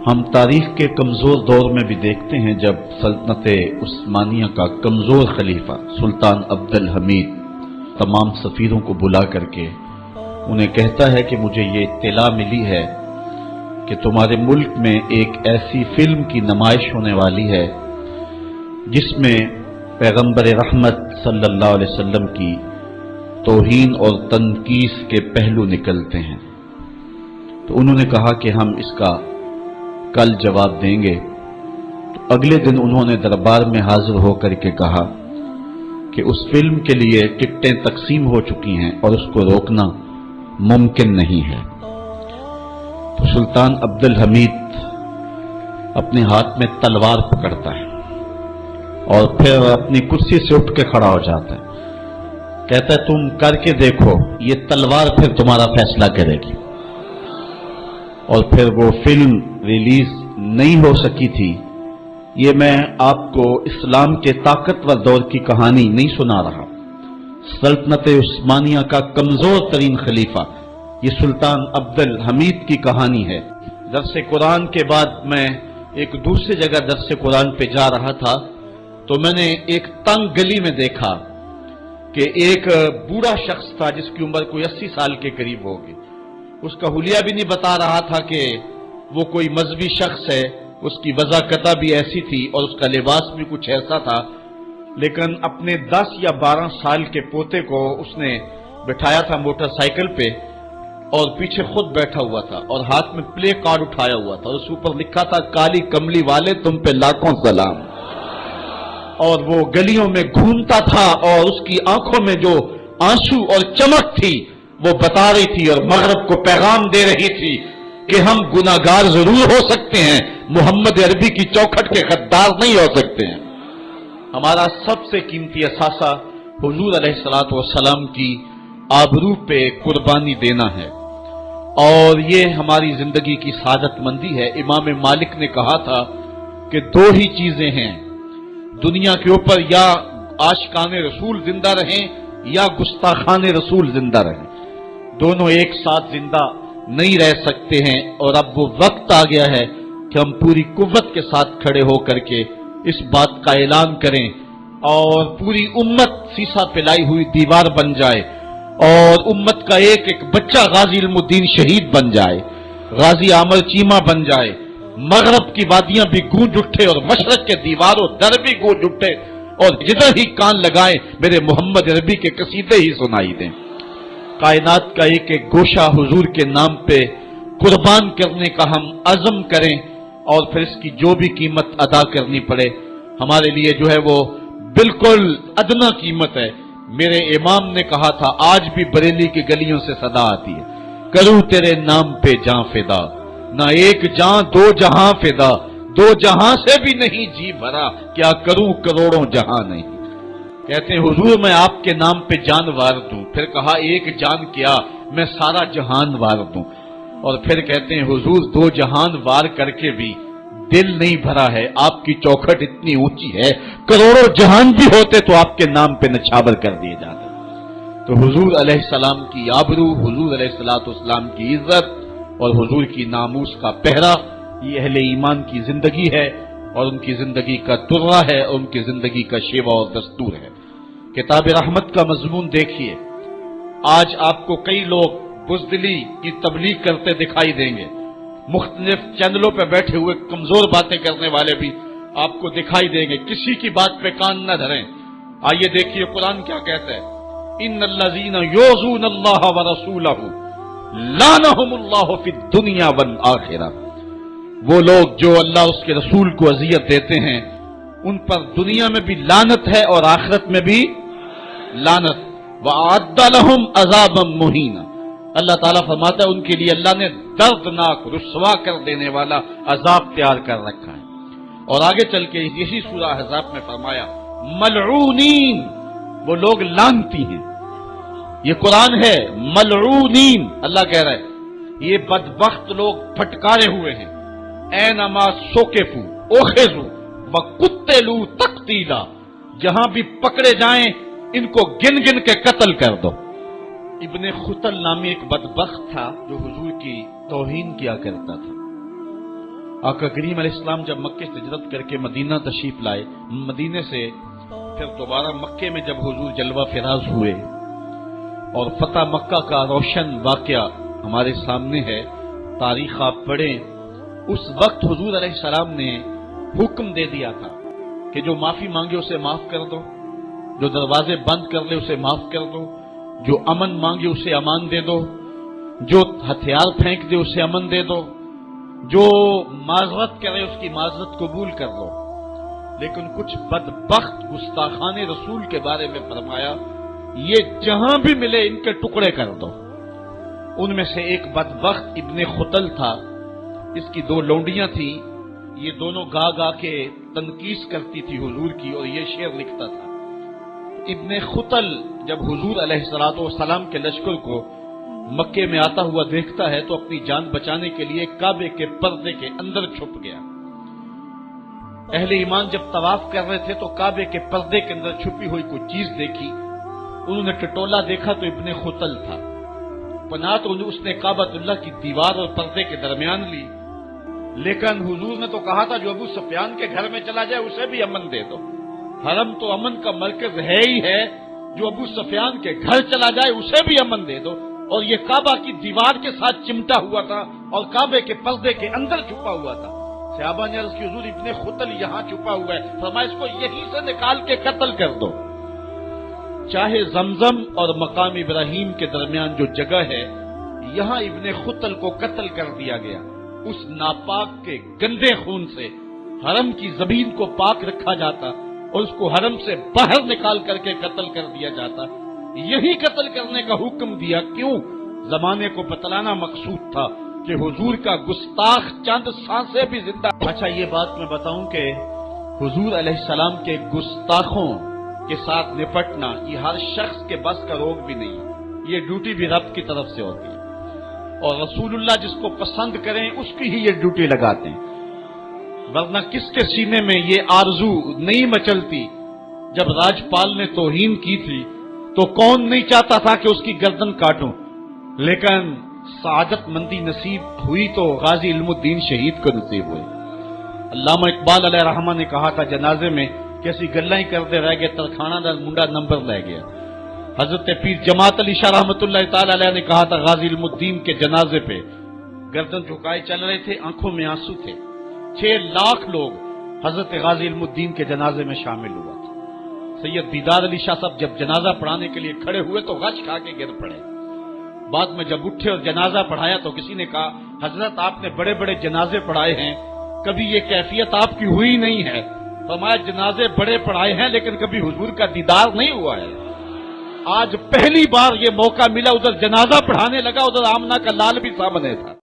ہم تاریخ کے کمزور دور میں بھی دیکھتے ہیں جب سلطنت عثمانیہ کا کمزور خلیفہ سلطان عبد الحمید تمام سفیروں کو بلا کر کے انہیں کہتا ہے کہ مجھے یہ اطلاع ملی ہے کہ تمہارے ملک میں ایک ایسی فلم کی نمائش ہونے والی ہے جس میں پیغمبر رحمت صلی اللہ علیہ وسلم کی توہین اور تنقیص کے پہلو نکلتے ہیں۔ تو انہوں نے کہا کہ ہم اس کا کل جواب دیں گے۔ تو اگلے دن انہوں نے دربار میں حاضر ہو کر کے کہا کہ اس فلم کے لیے ٹکٹیں تقسیم ہو چکی ہیں اور اس کو روکنا ممکن نہیں ہے۔ تو سلطان عبد الحمید اپنے ہاتھ میں تلوار پکڑتا ہے اور پھر اپنی کرسی سے اٹھ کے کھڑا ہو جاتا ہے، کہتا ہے تم کر کے دیکھو، یہ تلوار پھر تمہارا فیصلہ کرے گی۔ اور پھر وہ فلم ریلیز نہیں ہو سکی تھی۔ یہ میں آپ کو اسلام کے طاقتور دور کی کہانی نہیں سنا رہا، سلطنت عثمانیہ کا کمزور ترین خلیفہ یہ سلطان عبد الحمید کی کہانی ہے۔ درس قرآن کے بعد میں ایک دوسری جگہ درس قرآن پہ جا رہا تھا تو میں نے ایک تنگ گلی میں دیکھا کہ ایک بوڑھا شخص تھا جس کی عمر کوئی 80 سال کے قریب ہوگی۔ اس کا حلیہ بھی نہیں بتا رہا تھا کہ وہ کوئی مذہبی شخص ہے، اس کی وضاحت بھی ایسی تھی اور اس کا لباس بھی کچھ ایسا تھا، لیکن اپنے 10 یا 12 سال کے پوتے کو اس نے بٹھایا تھا موٹر سائیکل پہ اور پیچھے خود بیٹھا ہوا تھا اور ہاتھ میں پلے کارڈ اٹھایا ہوا تھا اور اس اوپر لکھا تھا کالی کملی والے تم پہ لاکھوں سلام۔ اور وہ گلیوں میں گھومتا تھا اور اس کی آنکھوں میں جو آنسو اور چمک تھی وہ بتا رہی تھی اور مغرب کو پیغام دے رہی تھی کہ ہم گناہگار ضرور ہو سکتے ہیں، محمد عربی کی چوکھٹ کے غدار نہیں ہو سکتے ہیں۔ ہمارا سب سے قیمتی اثاثہ حضور علیہ الصلوۃ والسلام کی آبرو پہ قربانی دینا ہے اور یہ ہماری زندگی کی سعادت مندی ہے۔ امام مالک نے کہا تھا کہ 2 ہی چیزیں ہیں دنیا کے اوپر، یا عاشقان رسول زندہ رہیں یا گستاخان رسول زندہ رہیں، دونوں ایک ساتھ زندہ نہیں رہ سکتے ہیں۔ اور اب وہ وقت آ گیا ہے کہ ہم پوری قوت کے ساتھ کھڑے ہو کر کے اس بات کا اعلان کریں اور پوری امت سیسا پلائی ہوئی دیوار بن جائے اور امت کا ایک ایک بچہ غازی علم الدین شہید بن جائے، غازی عامر چیمہ بن جائے، مغرب کی وادیاں بھی گونج اٹھے اور مشرق کے دیواروں در بھی گونج اٹھے اور جدھر ہی کان لگائیں میرے محمد عربی کے قصیدے ہی سنائی دیں۔ کائنات کا ایک ایک گوشہ حضور کے نام پہ قربان کرنے کا ہم عزم کریں اور پھر اس کی جو بھی قیمت ادا کرنی پڑے ہمارے لیے جو ہے وہ بالکل ادنا قیمت ہے۔ میرے امام نے کہا تھا آج بھی بریلی کی گلیوں سے صدا آتی ہے، کروں تیرے نام پہ جاں فدا، نہ ایک جاں 2 جہاں فدا، 2 جہاں سے بھی نہیں جی بھرا، کیا کروں کروڑوں جہاں نہیں۔ کہتے ہیں حضور میں آپ کے نام پہ جان وار دوں، پھر کہا ایک جان کیا میں سارا جہان وار دوں، اور پھر کہتے ہیں حضور 2 جہان وار کر کے بھی دل نہیں بھرا ہے، آپ کی چوکھٹ اتنی اونچی ہے کروڑوں جہان بھی ہوتے تو آپ کے نام پہ نچھاور کر دیے جاتے۔ تو حضور علیہ السلام کی آبرو، حضور علیہ السلام کی عزت اور حضور کی ناموس کا پہرا یہ اہل ایمان کی زندگی ہے اور ان کی زندگی کا ترہ ہے اور ان کی زندگی کا شیوا اور دستور ہے۔ کتاب رحمت کا مضمون دیکھیے، آج آپ کو کئی لوگ بزدلی کی تبلیغ کرتے دکھائی دیں گے، مختلف چینلوں پہ بیٹھے ہوئے کمزور باتیں کرنے والے بھی آپ کو دکھائی دیں گے، کسی کی بات پہ کان نہ دھریں۔ آئیے دیکھیے قرآن کیا کہتا ہے، ان الذین یؤذون اللہ ورسولہ لعنہم اللہ فی الدنیا والآخرہ، وہ لوگ جو اللہ اس کے رسول کو اذیت دیتے ہیں ان پر دنیا میں بھی لعنت ہے اور آخرت میں بھی لعنت، وَأَعَدَّ لَهُمْ عَذَابًا مُهِينًا، اللہ تعالیٰ فرماتا ہے ان کے لیے اللہ نے دردناک رسوا کر دینے والا عذاب تیار کر رکھا ہے۔ اور آگے چل کے یہی سورہ احزاب میں فرمایا ملعونین، وہ لوگ لعنتی ہیں، یہ قرآن ہے، ملعونین، اللہ کہہ رہا ہے یہ بدبخت لوگ پھٹکارے ہوئے ہیں، اینما سوکفوا اخذوا وقتلوا تقتیلا، جہاں بھی پکڑے جائیں ان کو گن گن کے قتل کر دو۔ ابن خطل نامی ایک بدبخت تھا جو حضور کی توہین کیا کرتا تھا۔ آقا کریم علیہ السلام جب مکے سے ہجرت کر کے مدینہ تشریف لائے، مدینے سے پھر دوبارہ مکے میں جب حضور جلوہ فراز ہوئے اور فتح مکہ کا روشن واقعہ ہمارے سامنے ہے، تاریخ آپ پڑھیں، اس وقت حضور علیہ السلام نے حکم دے دیا تھا کہ جو معافی مانگے اسے معاف کر دو، جو دروازے بند کر لے اسے معاف کر دو، جو امن مانگے اسے امان دے دو، جو ہتھیار پھینک دے اسے امن دے دو، جو معذرت کرے اس کی معذرت قبول کر لو۔ لیکن کچھ بدبخت گستاخان رسول کے بارے میں فرمایا یہ جہاں بھی ملے ان کے ٹکڑے کر دو۔ ان میں سے ایک بدبخت ابن خطل تھا، اس کی دو لونڈیاں تھیں، یہ دونوں گا گا کے تنقید کرتی تھی حضور کی اور یہ شعر لکھتا تھا۔ ابن خطل جب حضور علیہ السلام کے لشکر کو مکے میں آتا ہوا دیکھتا ہے تو اپنی جان بچانے کے لیے کعبے کے پردے کے اندر چھپ گیا۔ اہل ایمان جب طواف کر رہے تھے تو کعبے کے پردے کے اندر چھپی ہوئی کوئی چیز دیکھی، انہوں نے ٹٹولا دیکھا تو ابن خطل تھا، پناہ تو اس نے کعبۃ اللہ کی دیوار اور پردے کے درمیان لی، لیکن حضور نے تو کہا تھا جو ابو سفیان کے گھر میں چلا جائے اسے بھی امن دے دو۔ حرم تو امن کا مرکز ہے ہی ہے، جو ابو سفیان کے گھر چلا جائے اسے بھی امن دے دو، اور یہ کعبہ کی دیوار کے ساتھ چمٹا ہوا تھا اور کعبے کے پردے کے اندر چھپا ہوا تھا۔ صحابہ نے عرض کی حضور ابن خطل یہاں چھپا ہوا ہے، فرمایا اس کو یہیں سے نکال کے قتل کر دو۔ چاہے زمزم اور مقام ابراہیم کے درمیان جو جگہ ہے یہاں ابن خطل کو قتل کر دیا گیا، اس ناپاک کے گندے خون سے حرم کی زمین کو پاک رکھا جاتا اور اس کو حرم سے باہر نکال کر کے قتل کر دیا جاتا۔ یہی قتل کرنے کا حکم دیا، کیوں؟ زمانے کو بتلانا مقصود تھا کہ حضور کا گستاخ چند سانسیں بھی زندہ۔ اچھا یہ بات میں بتاؤں کہ حضور علیہ السلام کے گستاخوں کے ساتھ نپٹنا یہ ہر شخص کے بس کا روگ بھی نہیں، یہ ڈیوٹی بھی رب کی طرف سے ہوتی ہے، اور رسول اللہ جس کو پسند کریں اس کی ہی یہ ڈیوٹی لگاتے ہیں، ورنہ کس کے سینے میں یہ آرزو نہیں مچلتی؟ جب راجپال نے توہین کی تھی تو کون نہیں چاہتا تھا کہ اس کی گردن کاٹوں، لیکن سعادت مندی نصیب ہوئی تو غازی علم الدین شہید کو نصیب ہوئے۔ علامہ اقبال علیہ رحمہ نے کہا تھا جنازے میں کہ اسی گلاں ہی کرتے رہ گئے، ترکھانہ دا منڈا نمبر لے گیا۔ حضرت پیر جماعت علی شاہ رحمۃ اللہ تعالی علیہ نے کہا تھا غازی علم الدین کے جنازے پہ گردن جھکائے چل رہے تھے، آنکھوں میں آنسو تھے، 6 لاکھ لوگ حضرت غازی علم الدین کے جنازے میں شامل ہوا تھا۔ سید دیدار علی شاہ صاحب جب جنازہ پڑھانے کے لیے کھڑے ہوئے تو غش کھا کے گر پڑے، بعد میں جب اٹھے اور جنازہ پڑھایا تو کسی نے کہا حضرت آپ نے بڑے بڑے جنازے پڑھائے ہیں، کبھی یہ کیفیت آپ کی ہوئی نہیں ہے۔ فرمایا جنازے بڑے پڑھائے ہیں لیکن کبھی حضور کا دیدار نہیں ہوا ہے، آج پہلی بار یہ موقع ملا، ادھر جنازہ پڑھانے لگا، ادھر آمنہ کا لال بھی سامنے تھا۔